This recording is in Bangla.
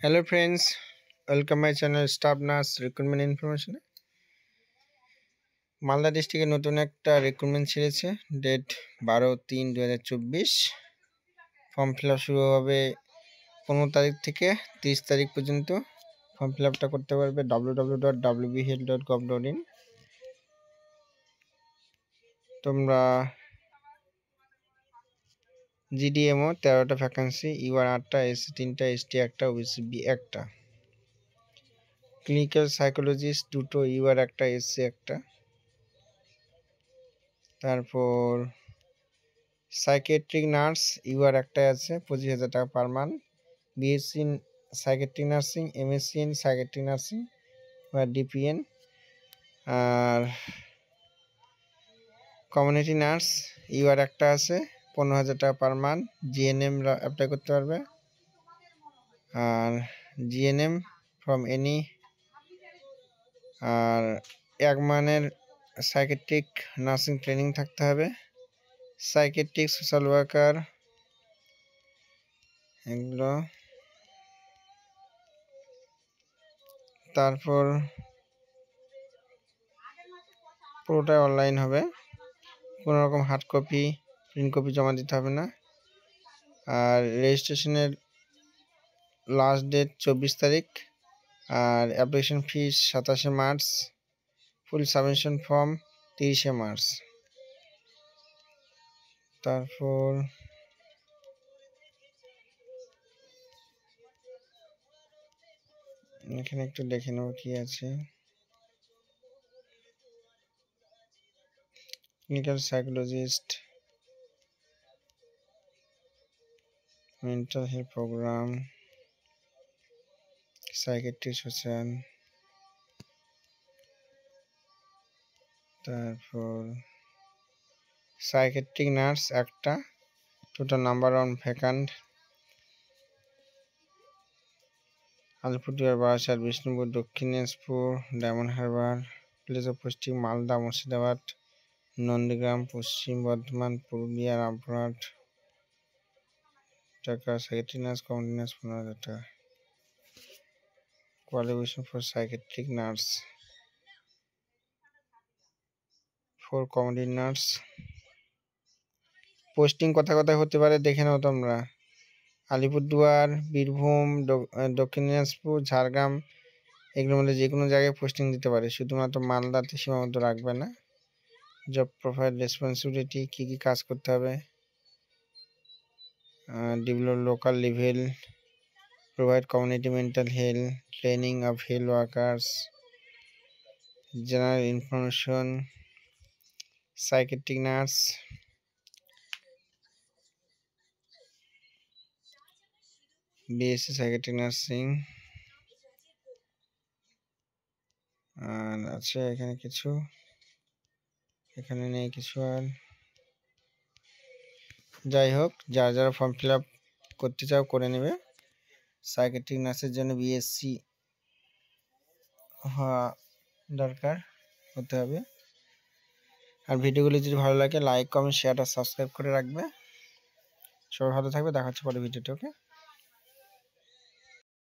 Hello friends, welcome my channel Staff Nurse Recruitment Information. Malda ডিস্ট্রিক্টে নতুন একটা রিক্রুটমেন্ট ছেড়েছে। ডেট 12/3/2024। ফর্ম ফিল আপ শুরু হবে 15 তারিখ থেকে 30 তারিখ পর্যন্ত। ফর্ম ফিল আপটা করতে পারবে www.wbhealth.gov.in। তোমরা জিডিএমও 13টা ভ্যাকান্সি, ইউআর 8টা, এসসি 3টা, এসটি 1টা, ওবিসি 1টা। ক্লিনিক্যাল সাইকোলজিস্ট 2টো, ইউআর 1টা, এসসি 1টা। তারপর সাইকিয়াট্রিক নার্স ইউআর 1টাই আছে, 25,000 টাকা per month. BSc in psychiatric nursing, MSc in psychiatric nursing বা ডিপিএন। আর কমিউনিটি নার্স ইউআর 1টা আছে, 15,000 টাকা পার মান্থ। জিএনএম অ্যাপ্লাই করতে পারবে। আর জিএনএম ফ্রম এনি আর 1 মানের সাইকিয়াট্রিক নার্সিং ট্রেনিং থাকতে হবে। সাইকিয়াট্রিক সোশ্যাল ওয়ার্কার এগুলো। তারপর পুরোটাই অনলাইন হবে, কোনো রকম হার্ড কপি প্রিন্ট কপি জমা দিতে হবে না। আর রেজিস্ট্রেশনের লাস্ট ডেট 24 তারিখ। আর application fees 27 March. Full submission form 30 March. তারপর এখানে একটু দেখে নেব কি আছে। Clinical psychologist, mental health programme, psychiatry social. তারপর সাইকিয়াট্রিক নার্স 1টা, total number 1 vacant. Alipurduar, Barasat, Bishnupur, Dakshin Dinajpur, Diamond Harbour. Place of posting Malda, Murshidabad, Nandigram, Paschim Bardhaman, Purulia, Rampurhat. টাকা সাইকিয়াট্রিক নার্স, কমিউনিটি নার্স 15,000 টাকা। Qualification for psychiatric nurse for community nurse. Posting কোথায় কোথায় হতে পারে দেখে নাও তোমরা। আলিপুরদুয়ার, বীরভূম, দক্ষিণ দিনাজপুর, ঝাড়গ্রাম, এগুলোর মধ্যে যে কোনো জায়গায় পোস্টিং দিতে পারে, শুধুমাত্র মালদাতে সীমাবদ্ধ রাখবে না। জব প্রোফাইল, রেসপন্সিবিলিটি, কী কী কাজ করতে হবে। Develop local level, provide community mental health, training of health workers, general information, psychiatric nurse. BSc psychiatric nursing. আর আছে এখানে কিছু, এখানে নেই কিছু। আর যাই হোক, যারা যারা ফর্ম ফিল আপ করতে চাও করে নেবে। সাইকিয়াট্রিক নার্সের জন্য বিএসসি হওয়া দরকার, হতে হবে। আর ভিডিওগুলি যদি ভালো লাগে লাইক, কমেন্ট, শেয়ার আর সাবস্ক্রাইব করে রাখবে। সবাই ভালো থাকবে, দেখা হচ্ছে পরে ভিডিওতে। ওকে।